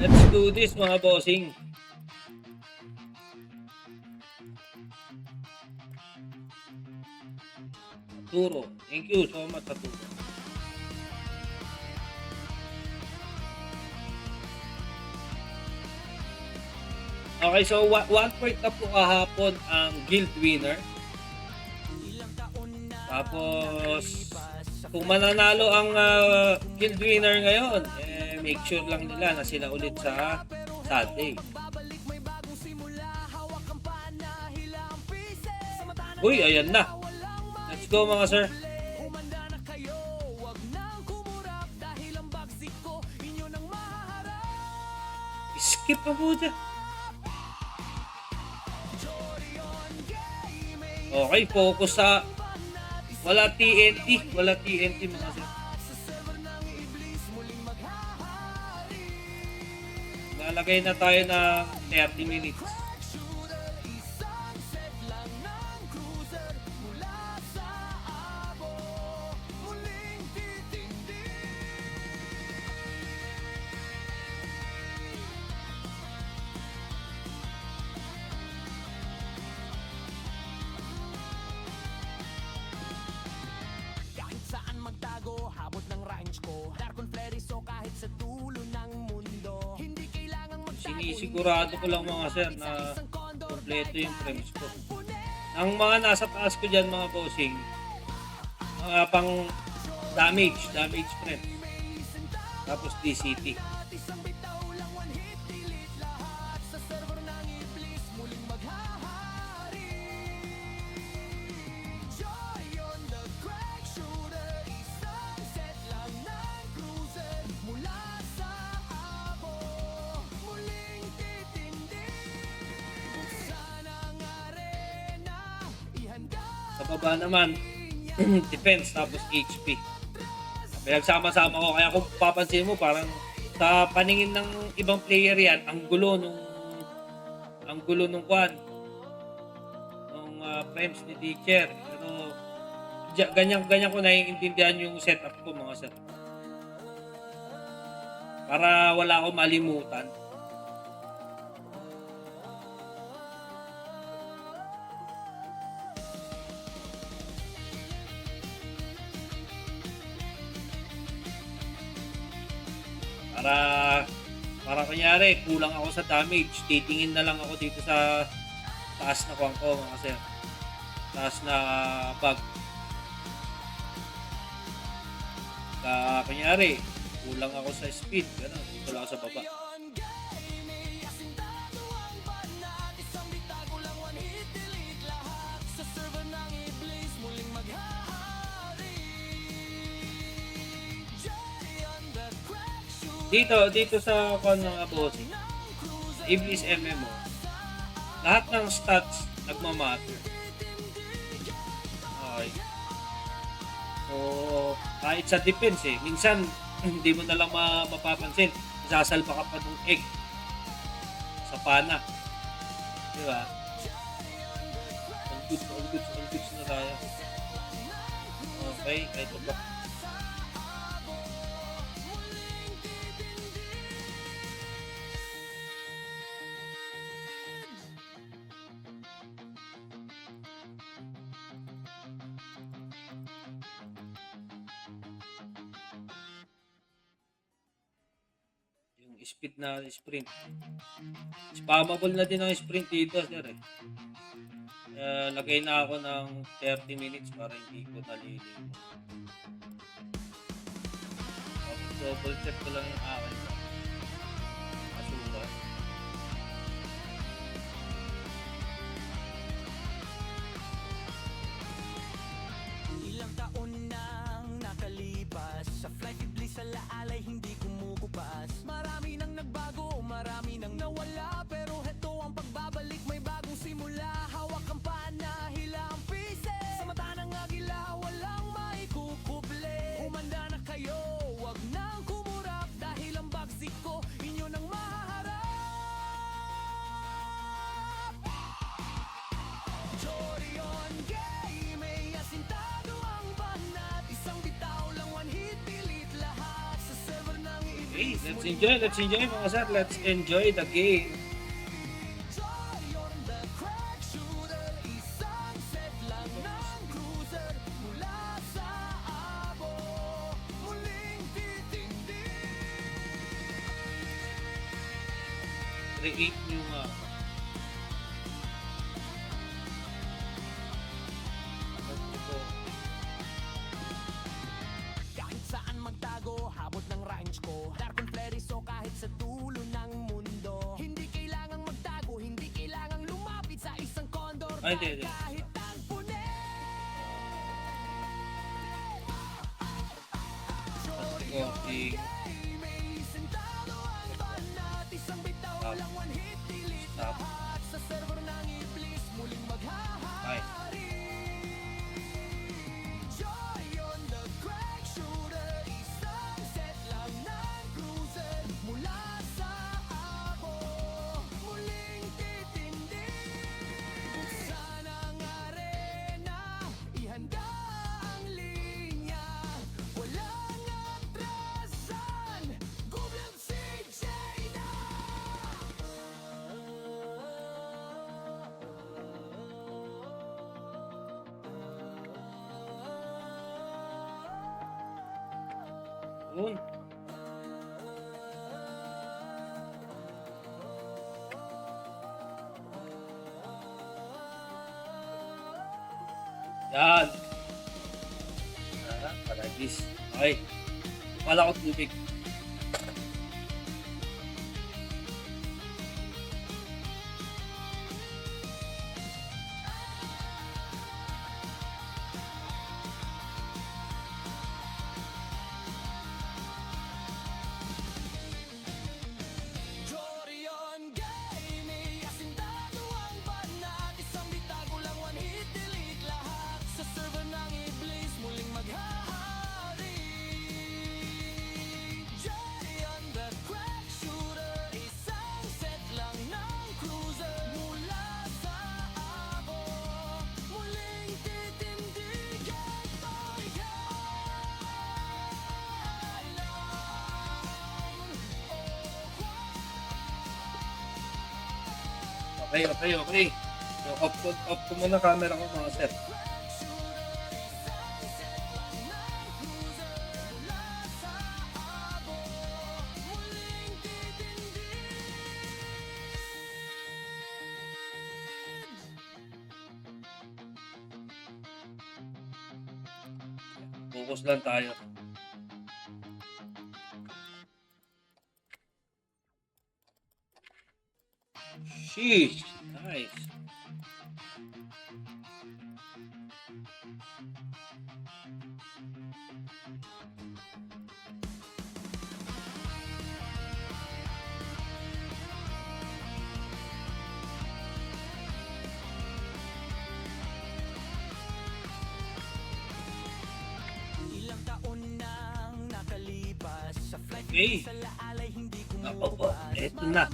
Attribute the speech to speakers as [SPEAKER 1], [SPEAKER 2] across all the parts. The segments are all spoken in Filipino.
[SPEAKER 1] Let's do this mga bossing. Arturo. Thank you so much, Arturo. Okay, so 1 point na po kahapon ang guild winner. Tapos, kung mananalo ang guild winner ngayon, make sure lang nila na sila ulit sa Sunday. Uy, ayan na. Let's go mga sir. Skip na po dyan. Okay, focus sa wala TNT mga sir. Lalagay na tayo ng 30 minutes. Sinisigurado ko lang mga sir na kompleto yung frames ko. Ang mga nasa taas ko dyan mga bossing, mga pang damage frames. Tapos DCT. Sa baba naman, defense tapos HP. Pinagsama-sama ko. Kaya kung papansin mo, parang sa paningin ng ibang player yan, ang gulo nung kwan. Nung frames ni teacher. Pero ganyan ko naiintindihan yung setup ko mga sir. Para wala akong malimutan. Para kunyari, kulang ako sa damage, titingin na lang ako dito sa taas na kuwang ko mga sir. Taas na bag. Kunyari, kulang ako sa speed, gano'n, dito lang ako sa baba. Dito sa mga bossing, Iblis MMO, lahat ng stats nagmamatter. Okay. So, kahit sa defense minsan hindi mo na lang mapapansin, isasalpa ka pa ng egg sa pana. Di ba? All goods na tayo. Okay, kahit ba? Speed na sprint. Spammable na din ang sprint dito, sir. Lagay na ako ng 30 minutes para hindi ko nalilito. Double check ko lang yung akin. Masulat. Ilang taon nang nakalipas sa flight iblis sa laalay hindi kumukupas. Marami nang nagbago, marami nang nawala, pero heto ang pagbabalik, may bagong simula. Hawak ang pana, hila ang pieces. Sa mata ng agila, walang maikukuble. Humanda na kayo, wag nang kumurap, dahil ang bag
[SPEAKER 2] Okay, let's enjoy mga sir. Let's enjoy the game.
[SPEAKER 1] Joy on the crack shooter, isang set lang ng cruiser mula sa abo, muling titindig.
[SPEAKER 2] Create nyo nga.
[SPEAKER 1] Kahit saan magtago, habot ng range ko. Dark and flary, so kahit sa dulo ng mundo. Hindi kailangang magtago, hindi kailangang lumapit sa isang condor.
[SPEAKER 2] Ay, hindi.
[SPEAKER 1] Kahit ang punet.
[SPEAKER 2] Recording.
[SPEAKER 1] May sentado ang banat, isang bitaw
[SPEAKER 2] Stop.
[SPEAKER 1] lang one hit, delete
[SPEAKER 2] Stop.
[SPEAKER 1] lahat. Sa server ng iblis, muling maghahari. Joy on the crack shooter, isang set lang ng cruiser mula sa abo, muling titindig. Buksan ang arena, ihanda ang linya, walang atrasan, Goblin CJ na!
[SPEAKER 2] Yun. Yan. Paragis. Okay. Wala ko tubig.
[SPEAKER 1] Jorion Game, asintado ang banat, isang bitago lang one hit, delete lahat. Sa server ng iblis, muling maghahari. Jorion the crack shooter, isang set lang ng cruiser mula sa abo, muling titindigan tayo.
[SPEAKER 2] Okay. So, off ko muna camera ko mga sir. Focus lang tayo. Sheesh! Nice.
[SPEAKER 1] Ilang taon nang nakalipas sa flight
[SPEAKER 2] Okay.
[SPEAKER 1] sa laalay hindi
[SPEAKER 2] Oh,
[SPEAKER 1] kumupas.
[SPEAKER 2] eto na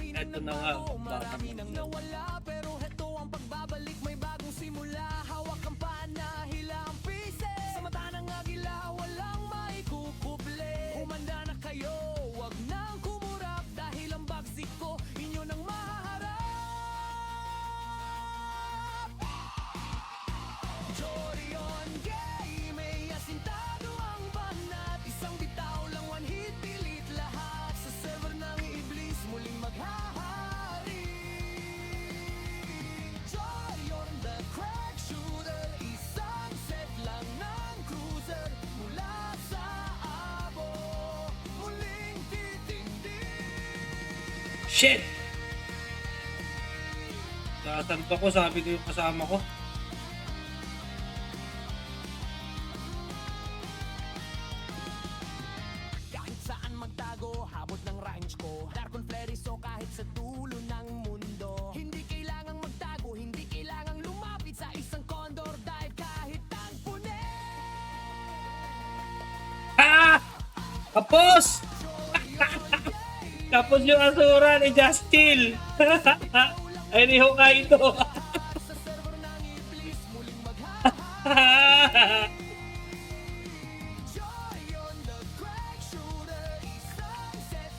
[SPEAKER 2] nga.
[SPEAKER 1] Marami nang nawala, pero heto ang pagbabalik, may bagong simula. Hawak ang pana, hila ang pieces. Sa mata ng agila, walang maikukuble. Humanda na kayo, wag nang kumurap, dahil ang bagsik ko, inyo nang mahaharap. Jorion Game, may asintado ang banat, isang bitaw lang one hit, delete lahat. Sa server ng iblis, muling maghahari. Joy on the crack shooter, isang set lang ng cruiser mula sa abo, muling titindig.
[SPEAKER 2] Shit! Tatanto ko, sabi ko yung kasama ko.
[SPEAKER 1] Kahit saan magtago, habot ng range ko. Dark and flary, so kahit sa dulo ng mundo. Hindi kailangang magtago, hindi kailangang lumapit sa isang condor. Dahil kahit ang punet.
[SPEAKER 2] Ah! Kapos! Kapos yung asura ni Justil! Ay, ni Hokkaido!
[SPEAKER 1] Sa server ng iblis, muling maghahari. Joy on the crack shooter, isang set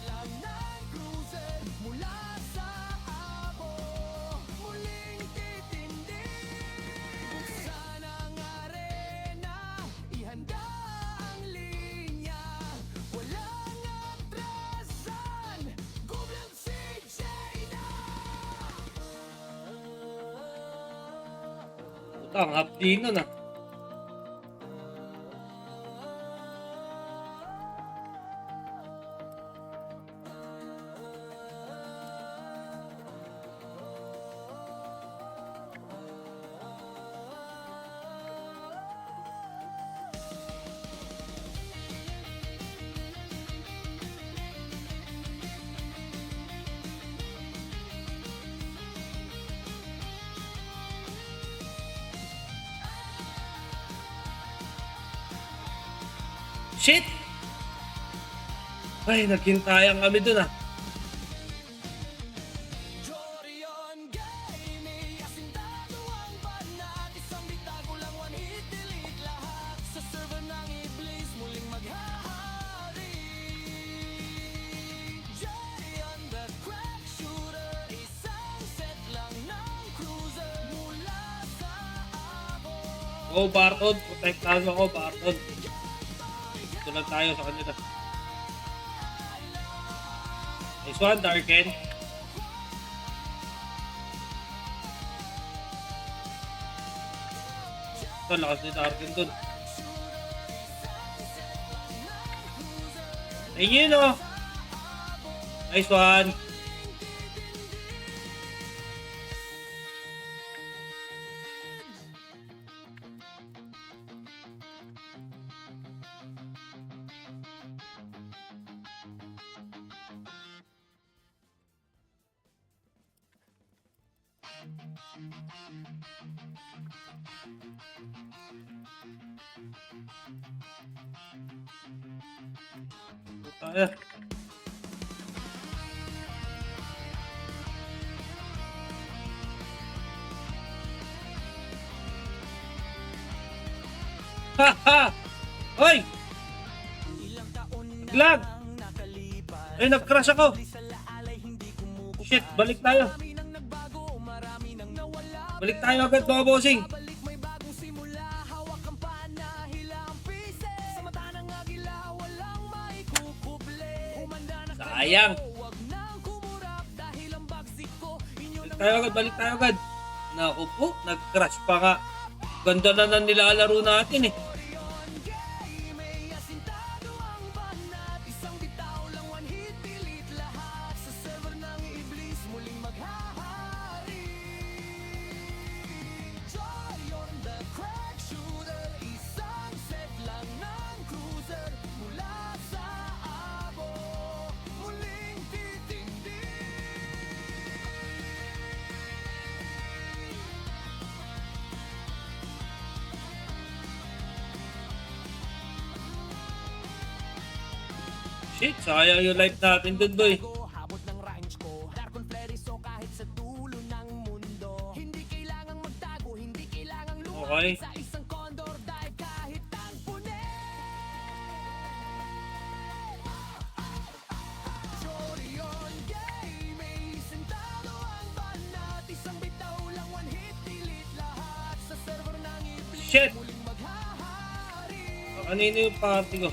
[SPEAKER 2] Ang hapdi nun ah. Shit! Ay, naghintayan kami dun ah.
[SPEAKER 1] Jorion Gaming, asintado ang banat. Isang bitago lang, one hit, delete lahat. Sa server ng Iblis, muling maghahari. Jorion the crack shooter, isang set lang ng cruiser. Mula sa abo,
[SPEAKER 2] Oh, Barton. Protektahan mo ako, Barton. Ito lang tayo sa kanila. Nice one, Darken. Ito, lakas ni Darken dun. Ayun yun, oh. Nice one. Tayo. Haha! Hoy!
[SPEAKER 1] ilang taon na
[SPEAKER 2] Lag!
[SPEAKER 1] ang nakalipas.
[SPEAKER 2] Ay, nag-crash ako.
[SPEAKER 1] Sa laalay, hindi kumukupas.
[SPEAKER 2] Shit, balik tayo.
[SPEAKER 1] Marami nang nagbago, marami nang nawala.
[SPEAKER 2] Balik tayo agad, mga bossing.
[SPEAKER 1] Balik, may bagong simula. Hawak ang pana, hilang pise. Sa mata ng agila, walang maikukuble. Humanda na kayo,
[SPEAKER 2] Sayang.
[SPEAKER 1] wag nang kumurap. Dahil ang bagsik ko, inyo
[SPEAKER 2] Balik
[SPEAKER 1] lang
[SPEAKER 2] tayo agad, balik tayo agad. Naku po, nag-crash pa nga. Ganda na ng nilalaro natin eh.
[SPEAKER 1] Jorion Gaming, asintado ang banat. Isang bitaw lang, one hit, delete lahat. Sa server ng Iblis, muling maghahari. Jorion the crack shooter, isang set lang ng cruiser. Mula sa abo, muling titindig.
[SPEAKER 2] Shit, sayang yung life natin dun, boy.
[SPEAKER 1] Habot ng rhymes ko, Darkon Flery, so kahit sa dulo ng mundo. Hindi kailangang magtago, hindi kailangang
[SPEAKER 2] Okay.
[SPEAKER 1] lumapit sa isang condor dive kahit ang punet. Jorion Gaming, sentado ang banat. Isang bitaw lang, one hit, delete lahat. Sa server ng Iblis,
[SPEAKER 2] Shit!
[SPEAKER 1] muling maghahari.
[SPEAKER 2] Kanino yung party ko?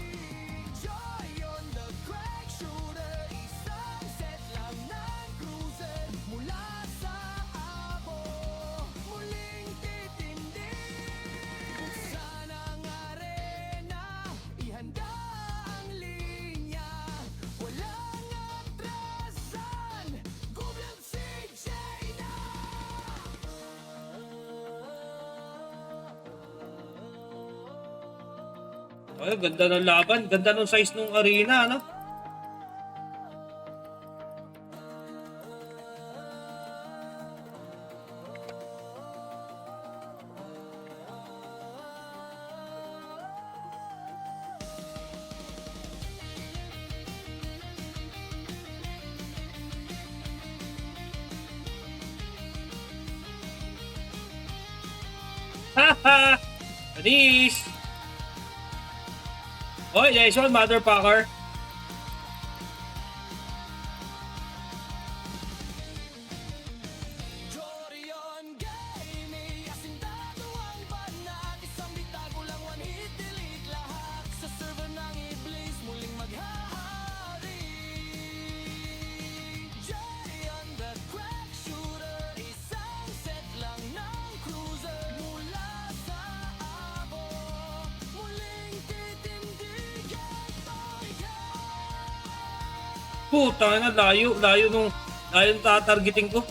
[SPEAKER 1] Jorion the crack shooter, isang set lang ng cruiser. Mula sa abo, muling titindig. Buksan ang arena, ihanda ang linya. Walang atrasan, gubyang si Jaina.
[SPEAKER 2] Ay, ganda ng laban. Ganda ng size ng arena, ano? Haha! Panis! Oy, nice one, motherfucker.
[SPEAKER 1] Jorion Gaming, asintado ang banat. Isang bitago lang, one hit, delete lahat. Sa server ng Iblis, muling maghahari. Jorion the crack shooter, isang set lang ng cruiser. Mula
[SPEAKER 2] Puta na, layo nung tatargeting ko.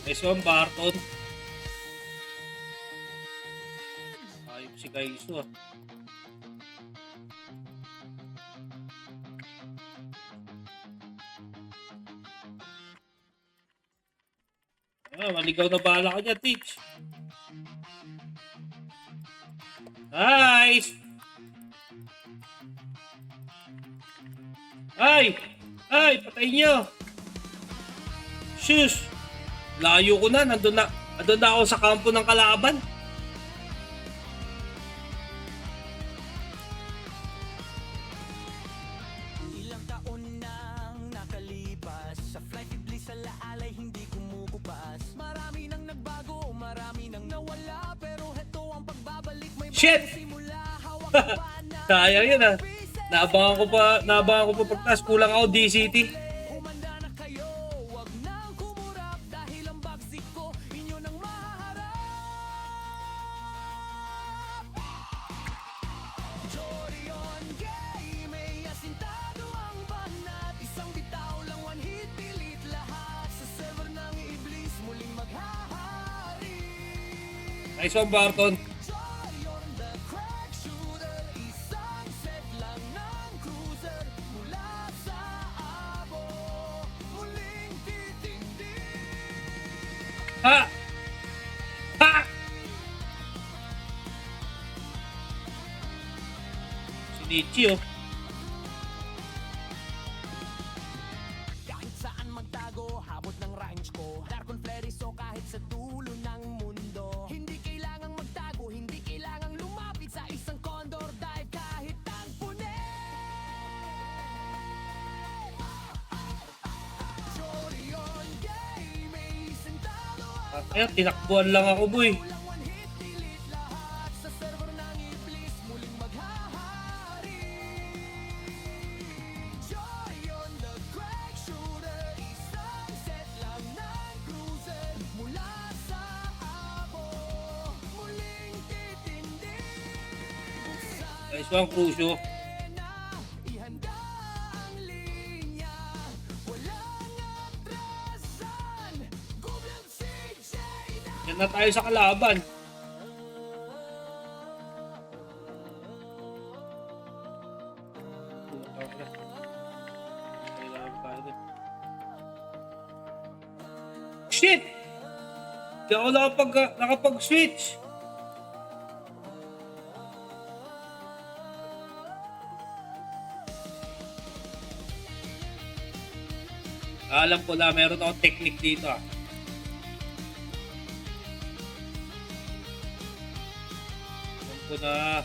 [SPEAKER 2] Nice one, Barton. Ayop si Kaiso ah. Maligaw na bala ka dyan, Teach. Nice! Ay! Patayin nyo! Shush! Layo ko na, nandun na ako sa kampo ng kalaban.
[SPEAKER 1] Ilang taon nang nakalipas, sa flight iblis alaalay hindi kumukupas. Marami nang nagbago, marami nang nawala, pero heto ang pagbabalik may
[SPEAKER 2] Shit!
[SPEAKER 1] simula. Hawak pa na
[SPEAKER 2] Sayang yun ah. Naabangan ko pa pagtas, kulang ako DCT.
[SPEAKER 1] humanda na kayo, wag nang kumurap dahil ang bagsik ko inyo nang mahaharap. Jorion Gay, may asintado ang banat, isang bitaw lang one hit, pilit lahat sa server ng iblis muling maghahari.
[SPEAKER 2] Nice one, Barton.
[SPEAKER 1] Jorion the crack shooter, isang set lang ng cruiser mula sa abo, muling titindig.
[SPEAKER 2] Ha! Ha! Si Nietzsche oh.
[SPEAKER 1] Kahit saan magtago, habot ng range ko. Darkon Flares o kahit sa dulo ng mundo. Hindi kailangang magtago, hindi kailangang lumapit sa isang condor dive kahit ang punet. Jorion Gay, may sentado ang
[SPEAKER 2] Kaya tinakbuhan lang ako, boy.
[SPEAKER 1] kulang one hit, delete lahat sa server ng iblis muling maghahari. Jorion the crack shooter, isang set lang ng cruiser mula sa abo, muling titindig. Buksan
[SPEAKER 2] Nice one, Crucio.
[SPEAKER 1] na, ihanda ang linya, walang atrasan. Goblin CJ na
[SPEAKER 2] Yan na tayo sa kalaban. Shit! Di ako nakapag-switch. Alam ko na, meron akong technique dito ah. Alam ko na.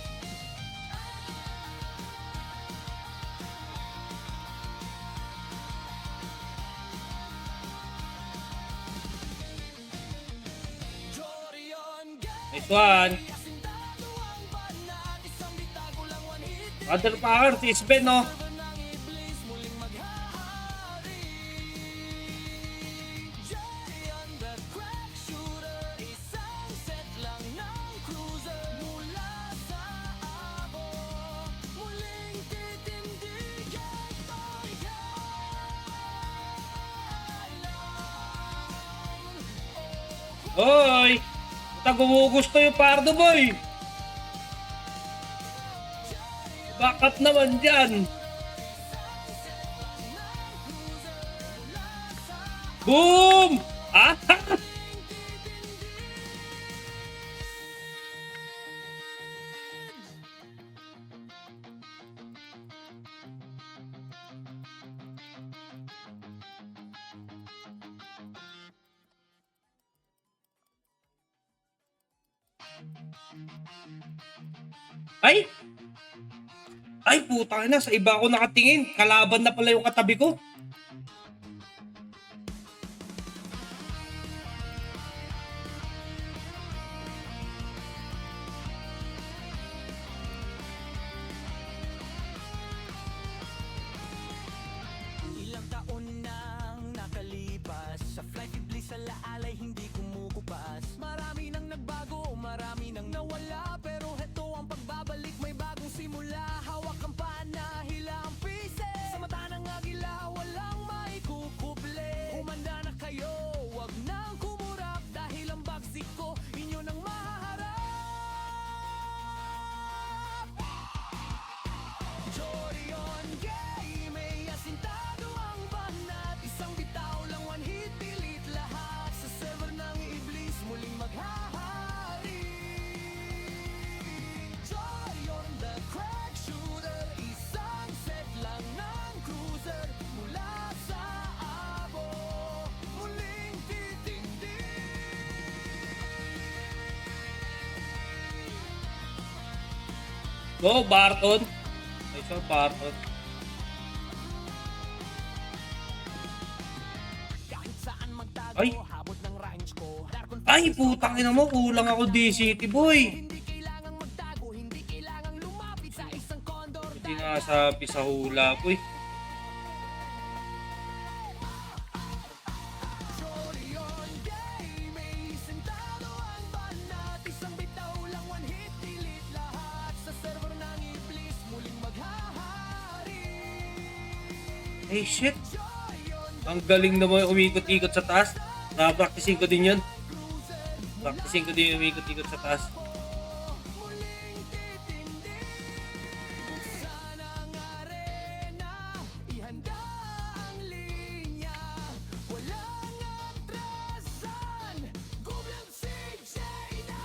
[SPEAKER 1] Jorion Gay,
[SPEAKER 2] Nice one.
[SPEAKER 1] asintado ang banat, isang bitago lang one hit,
[SPEAKER 2] Mother power, si Sven no.
[SPEAKER 1] server ng iblis muling maghahari. Jorion the crack shooter, isang set lang ng cruiser mula sa abo, muling titindig at pagkailan.
[SPEAKER 2] Hoy! Puta, gumugusto yung Pardo boy. Back up naman dyan. Boom! Ah! Ay! Ay, puta na. Sa iba ako nakatingin. Kalaban na pala yung katabi ko.
[SPEAKER 1] Ilang taon
[SPEAKER 2] Go, Barton. Ay, so, Barton.
[SPEAKER 1] Kahit saan magtago,
[SPEAKER 2] Ay.
[SPEAKER 1] habot ng range ko. Darkon
[SPEAKER 2] Ay, putang ina mo. Kulang ako D-City, boy.
[SPEAKER 1] hindi kailangang magtago, hindi kailangang lumapit sa isang condor.
[SPEAKER 2] Hindi nga sabi sa hula, boy.
[SPEAKER 1] Chorion game, may sentado ang banat. Isang bitaw lang, one hit, delete lahat. Sa server ng iblis, muling maghahari.
[SPEAKER 2] Hey, shit. Ang galing naman umikot-ikot sa taas. Na-practicing ko din yun. Practicing ko din yung umikot-ikot sa taas.
[SPEAKER 1] Muling titindig, buksan ang arena, ihanda ang linya, walang atrasan, Goblin CJ na!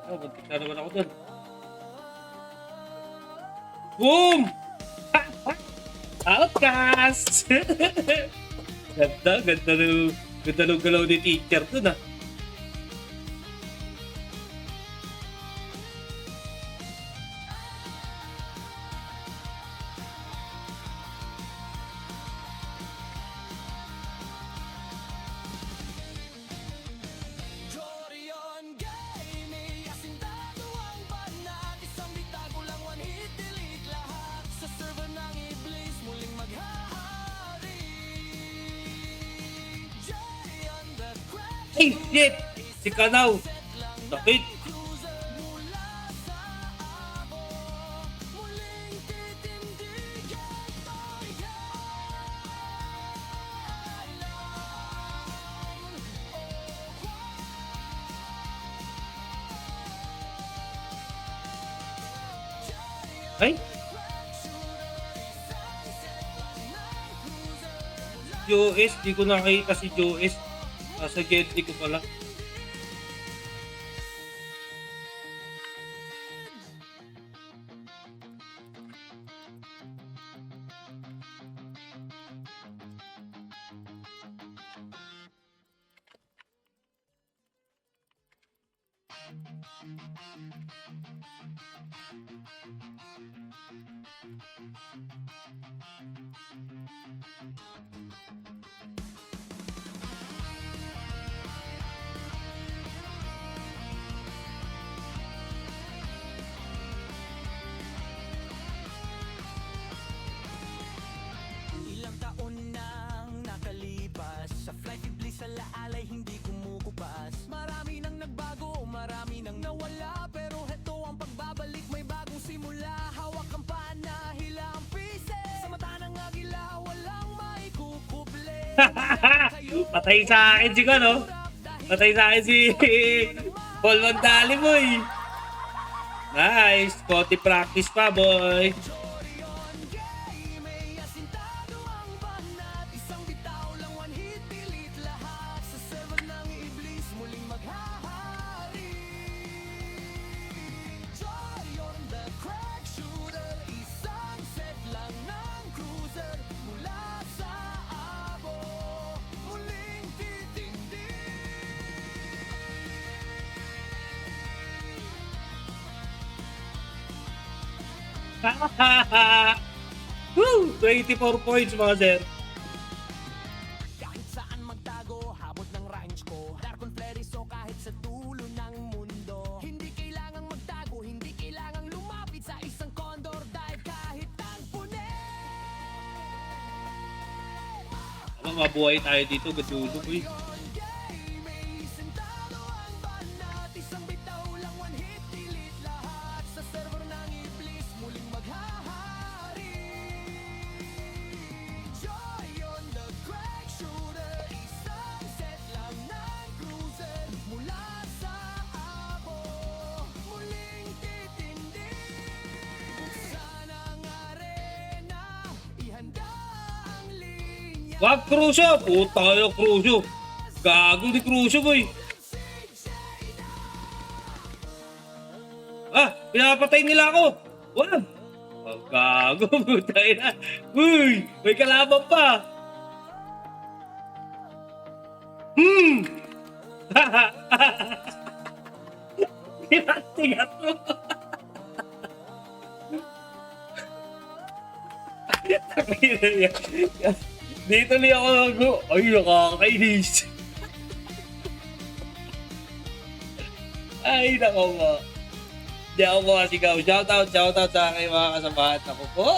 [SPEAKER 2] Oh, buntik na naman ako dun. Boom! Outcast! ganda ng galaw ni teacher dun ah.
[SPEAKER 1] Chorion game, may asintado ang banat, isang bitago lang, one hit, delete lahat. Sa server ng iblis, muling maghahari. Jay on the crack,
[SPEAKER 2] Ay, shit! Si Kanaw! Sakit!
[SPEAKER 1] cruiser mula sa abo, muling titindig at
[SPEAKER 2] Ay! Joes, di ko nakita si Joes. Nasa Gedli ko pala.
[SPEAKER 1] Ilang taon nang nakalipas, sa flight iblis alaalay hindi kumukupas. Marami nang nagbago, marami nang nawala, pero heto ang pagbabalik, may bagong simula. Hawak ang pana, hila ang pieces, sa mata ng agila walang maikukuble.
[SPEAKER 2] Patay sa akin si Kano. Patay sa akin si Paul Mandali, boy. Nice. Konti practice pa, boy.
[SPEAKER 1] Chorion game, may asintado ang banat, isang bitaw lang, one hit, delete lahat. Sa server ng iblis, muling maghahari. Chorion the crack shooter, isang set lang ng cruiser mula sa abo, muling titindig.
[SPEAKER 2] Woo! 24 points, mga sir.
[SPEAKER 1] Kahit saan magtago, habot ng range ko. Darkon Fleris o kahit sa dulo ng mundo. Hindi kailangang magtago, hindi kailangang lumapit sa isang condor. Dahil kahit ang pune,
[SPEAKER 2] Mabuhay tayo dito, gadulo, boy.
[SPEAKER 1] Chorion game, may sentado ang banat, isang bitaw lang, one hit, delete lahat. Sa server ng iblis, muling maghahari. Chorion the crack shooter, isang set lang ng cruiser mula sa abo, muling titindig. Buksan ang arena, ihanda ang linya.
[SPEAKER 2] Wag, Crucio! Puta kayo, Crucio. Gago ni Crucio, boy. Ah! Pinapatay nila ako. Wala. Oh, gago. Putay na. Uy, may kalaban pa. Tigat mo. Dito niya ako nag- ay, nakakainis. Ay, nako mo. Hindi ako makasigaw. Shoutout sa aking mga kasamahan. Ako po.